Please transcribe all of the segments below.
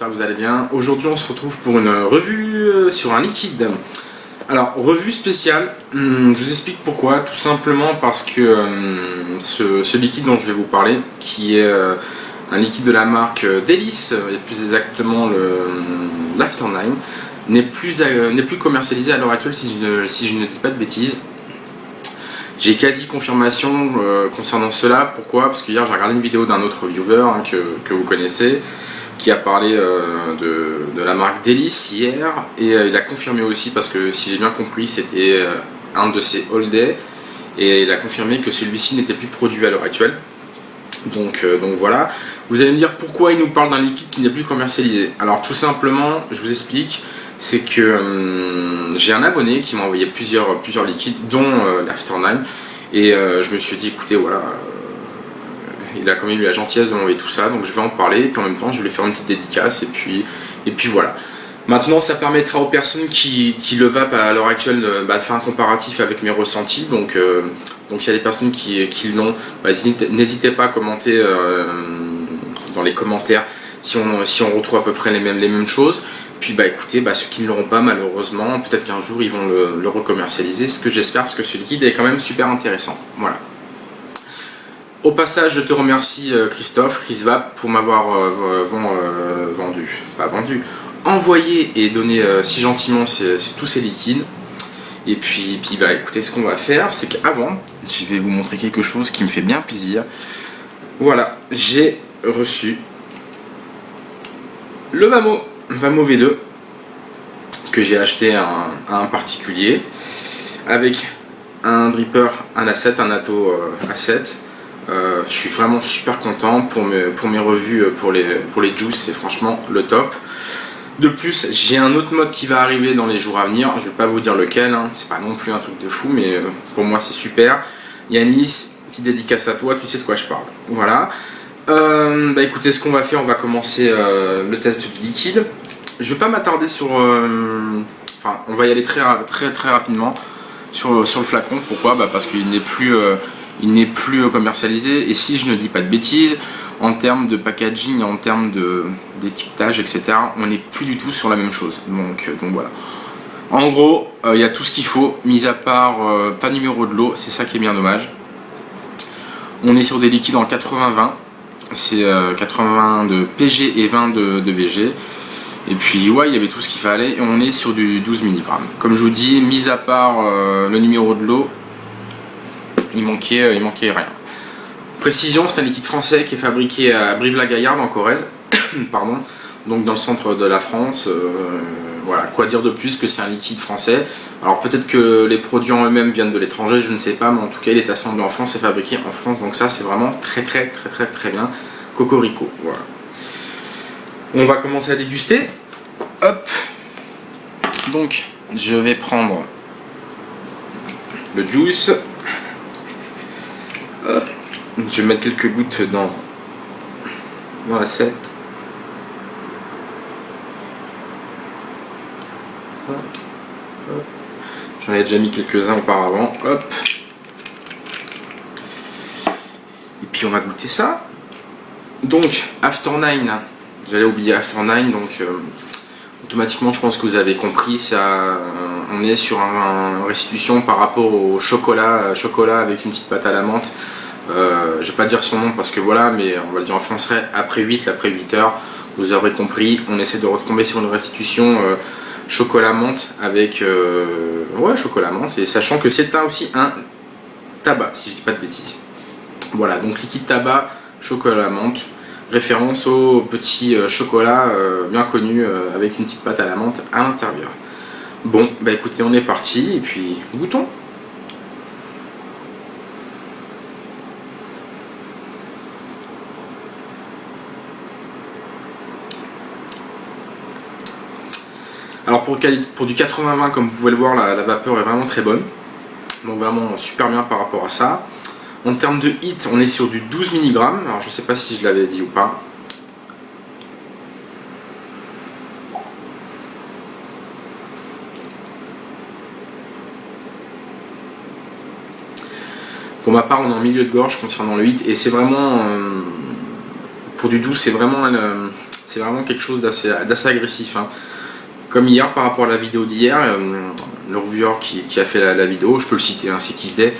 Vous allez bien. Aujourd'hui on se retrouve pour une revue sur un liquide. Alors revue spéciale, je vous explique pourquoi. Tout simplement parce que ce liquide dont je vais vous parler, qui est un liquide de la marque Délice, et plus exactement l'After9, n'est plus commercialisé à l'heure actuelle si je ne dis pas de bêtises. J'ai quasi confirmation concernant cela. Pourquoi? Parce que hier j'ai regardé une vidéo d'un autre reviewer que vous connaissez, qui a parlé de la marque Délice hier, et il a confirmé aussi, parce que si j'ai bien compris c'était un de ses all day, et il a confirmé que celui-ci n'était plus produit à l'heure actuelle. Donc voilà, vous allez me dire pourquoi il nous parle d'un liquide qui n'est plus commercialisé. Alors tout simplement, je vous explique, c'est que j'ai un abonné qui m'a envoyé plusieurs liquides, dont l'After9, et je me suis dit écoutez voilà, il a quand même eu la gentillesse de m'envoyer tout ça, donc je vais en parler, et puis en même temps je vais lui faire une petite dédicace, et puis voilà. Maintenant ça permettra aux personnes qui le vapent à l'heure actuelle de faire un comparatif avec mes ressentis, donc il y a des personnes qui l'ont, n'hésitez pas à commenter dans les commentaires si on retrouve à peu près les mêmes choses. Puis écoutez, ceux qui ne l'auront pas malheureusement, peut-être qu'un jour ils vont le recommercialiser, ce que j'espère, parce que ce liquide est quand même super intéressant. Voilà. Au passage, je te remercie Chris Vape pour m'avoir envoyé et donné si gentiment tous ces liquides. Et puis écoutez, ce qu'on va faire, c'est qu'avant, je vais vous montrer quelque chose qui me fait bien plaisir. Voilà, j'ai reçu le Vamo V2 que j'ai acheté à un particulier, avec un dripper, un A7, un Atto A7. Je suis vraiment super content pour mes revues pour les juice, c'est franchement le top. De plus, j'ai un autre mode qui va arriver dans les jours à venir, je vais pas vous dire lequel, hein. C'est pas non plus un truc de fou, mais pour moi c'est super. Yanis, petite dédicace à toi, tu sais de quoi je parle. Voilà. Écoutez, ce qu'on va faire, on va commencer le test du liquide. Je vais pas m'attarder sur... on va y aller très rapidement sur le flacon. Pourquoi? Parce qu'il n'est plus commercialisé, et si je ne dis pas de bêtises, en termes de packaging, en termes d'étiquetage, etc., on n'est plus du tout sur la même chose. Donc voilà. En gros, il y a tout ce qu'il faut, mis à part pas numéro de lot, c'est ça qui est bien dommage. On est sur des liquides en 80-20, c'est 80 de PG et 20 de VG. Et puis ouais, il y avait tout ce qu'il fallait, et on est sur du 12 mg. Comme je vous dis, mis à part le numéro de lot, il manquait rien. Précision, c'est un liquide français qui est fabriqué à Brive-la-Gaillarde en Corrèze, pardon, donc dans le centre de la France. Voilà, quoi dire de plus que c'est un liquide français. Alors peut-être que les produits en eux-mêmes viennent de l'étranger, je ne sais pas, mais en tout cas il est assemblé en France et fabriqué en France, donc ça c'est vraiment très bien. Cocorico, voilà. On va commencer à déguster. Hop. Donc je vais prendre le juice. Hop. Je vais mettre quelques gouttes dans l'assiette. J'en ai déjà mis quelques-uns auparavant. Hop. Et puis on va goûter ça. Donc After9, j'allais oublier After9, donc automatiquement je pense que vous avez compris, ça, on est sur une restitution par rapport au chocolat avec une petite pâte à la menthe. Je vais pas dire son nom parce que voilà, mais on va le dire en français, après 8 heures, vous aurez compris, on essaie de retomber sur une restitution chocolat menthe avec chocolat menthe, et sachant que c'est aussi un tabac, si je dis pas de bêtises. Voilà, donc liquide tabac, chocolat menthe, référence au petit chocolat bien connu avec une petite pâte à la menthe à l'intérieur. Bon, écoutez, on est parti, et puis goûtons. pour du 80-20, comme vous pouvez le voir, la vapeur est vraiment très bonne. Donc vraiment super bien par rapport à ça. En termes de hit, on est sur du 12 mg. Alors je sais pas si je l'avais dit ou pas. Pour ma part, on est en milieu de gorge concernant le hit et c'est vraiment, pour du 12, c'est vraiment quelque chose d'assez agressif. Hein. Comme hier par rapport à la vidéo d'hier, le reviewer qui a fait la vidéo, je peux le citer, hein, c'est Kissday.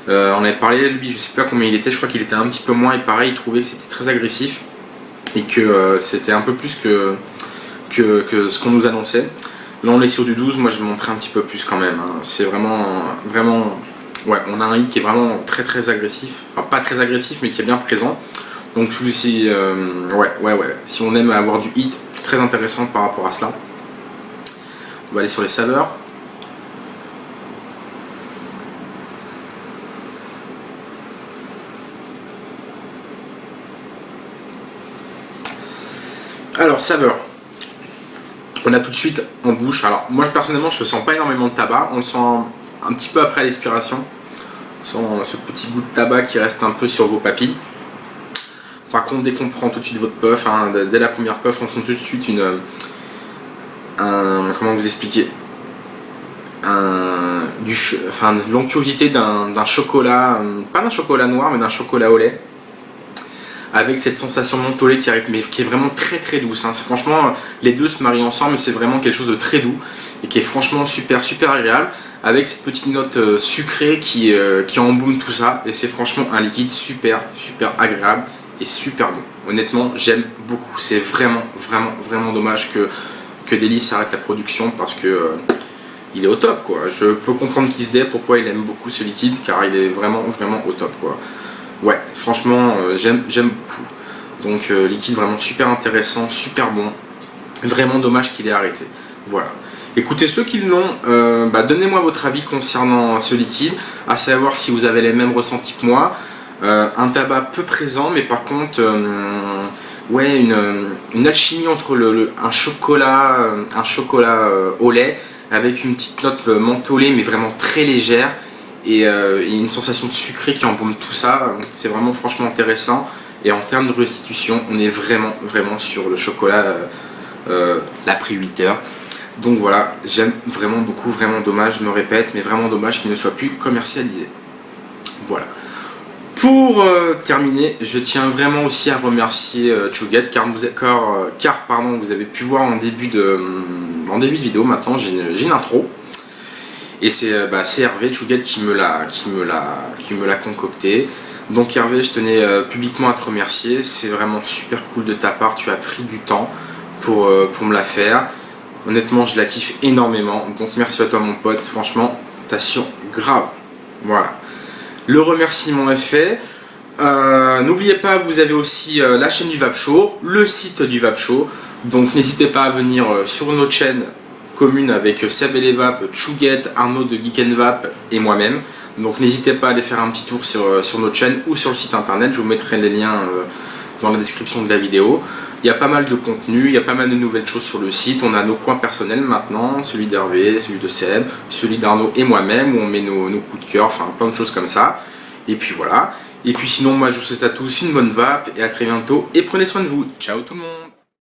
On avait parlé, lui, je sais pas combien il était, je crois qu'il était un petit peu moins et pareil, il trouvait que c'était très agressif et que c'était un peu plus que ce qu'on nous annonçait. Là on est sur du 12, moi je vais montrer un petit peu plus quand même. Hein. C'est vraiment, ouais, on a un hit qui est vraiment très agressif, enfin pas très agressif mais qui est bien présent. Donc si, si on aime avoir du hit, très intéressant par rapport à cela. On va aller sur les saveurs. Alors saveur. On a tout de suite en bouche. Alors moi personnellement je ne sens pas énormément de tabac. On le sent un petit peu après l'expiration. On sent ce petit goût de tabac qui reste un peu sur vos papilles. Par contre dès qu'on prend tout de suite votre puff, hein, dès la première puff on sent tout de suite comment vous expliquer, l'onctuosité d'un chocolat, pas d'un chocolat noir mais d'un chocolat au lait, avec cette sensation mentholée qui arrive, mais qui est vraiment très douce. Hein. Franchement, les deux se marient ensemble, mais c'est vraiment quelque chose de très doux et qui est franchement super agréable, avec cette petite note sucrée qui embaume tout ça. Et c'est franchement un liquide super agréable et super bon. Honnêtement, j'aime beaucoup. C'est vraiment dommage que Délice arrête la production parce que il est au top, quoi. Je peux comprendre Kissday pourquoi il aime beaucoup ce liquide, car il est vraiment au top, quoi. Ouais, franchement, j'aime beaucoup. Donc liquide vraiment super intéressant, super bon. Vraiment dommage qu'il ait arrêté. Voilà. Écoutez, ceux qui l'ont, donnez-moi votre avis concernant ce liquide, à savoir si vous avez les mêmes ressentis que moi. Un tabac peu présent, mais par contre, ouais, une alchimie entre un chocolat au lait, avec une petite note mentholée, mais vraiment très légère. Et une sensation de sucré qui embaume tout ça. C'est vraiment franchement intéressant. Et en termes de restitution, on est vraiment sur le chocolat l'après 8 heures. Donc voilà, j'aime vraiment beaucoup, vraiment dommage, je me répète, mais vraiment dommage qu'il ne soit plus commercialisé. Voilà. Pour terminer, je tiens vraiment aussi à remercier Chugget, car vous avez pu voir en début de vidéo, maintenant j'ai une intro. Et c'est Hervé Chugget qui me l'a concocté. Donc Hervé, je tenais publiquement à te remercier. C'est vraiment super cool de ta part. Tu as pris du temps pour me la faire. Honnêtement, je la kiffe énormément. Donc merci à toi mon pote. Franchement, t'assures grave. Voilà. Le remerciement est fait. N'oubliez pas, vous avez aussi la chaîne du Vape Show, le site du Vape Show. Donc n'hésitez pas à venir sur notre chaîne commune avec Seb et les Vapes, Chugget, Arnaud de Geek & Vape et moi-même. Donc n'hésitez pas à aller faire un petit tour sur notre chaîne ou sur le site internet. Je vous mettrai les liens dans la description de la vidéo. Il y a pas mal de contenu, il y a pas mal de nouvelles choses sur le site. On a nos coins personnels maintenant, celui d'Hervé, celui de Seb, celui d'Arnaud et moi-même, où on met nos coups de cœur, enfin plein de choses comme ça. Et puis voilà. Et puis sinon, moi je vous souhaite à tous une bonne vape et à très bientôt. Et prenez soin de vous. Ciao tout le monde.